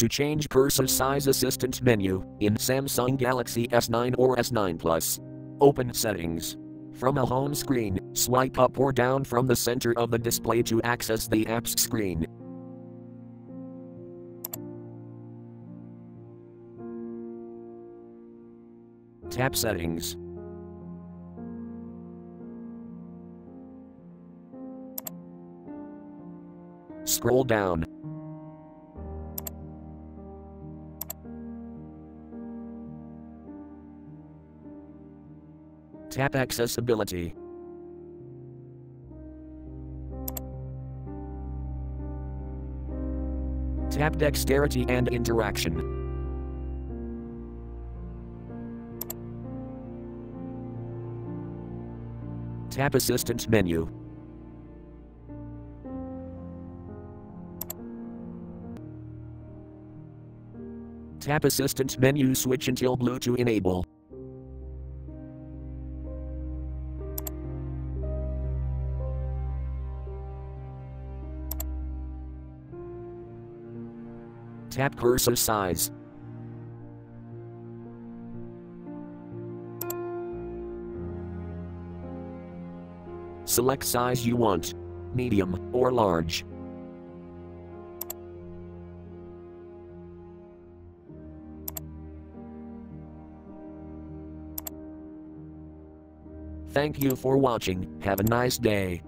To change cursor size assistant menu in Samsung Galaxy S9 or S9 Plus. Open Settings. From a home screen, swipe up or down from the center of the display to access the apps screen. Tap Settings. Scroll down. Tap Accessibility. Tap Dexterity and Interaction. Tap Assistant menu. Tap Assistant menu switch until blue to enable. Tap cursor size. Select size you want, medium or large. Thank you for watching. Have a nice day.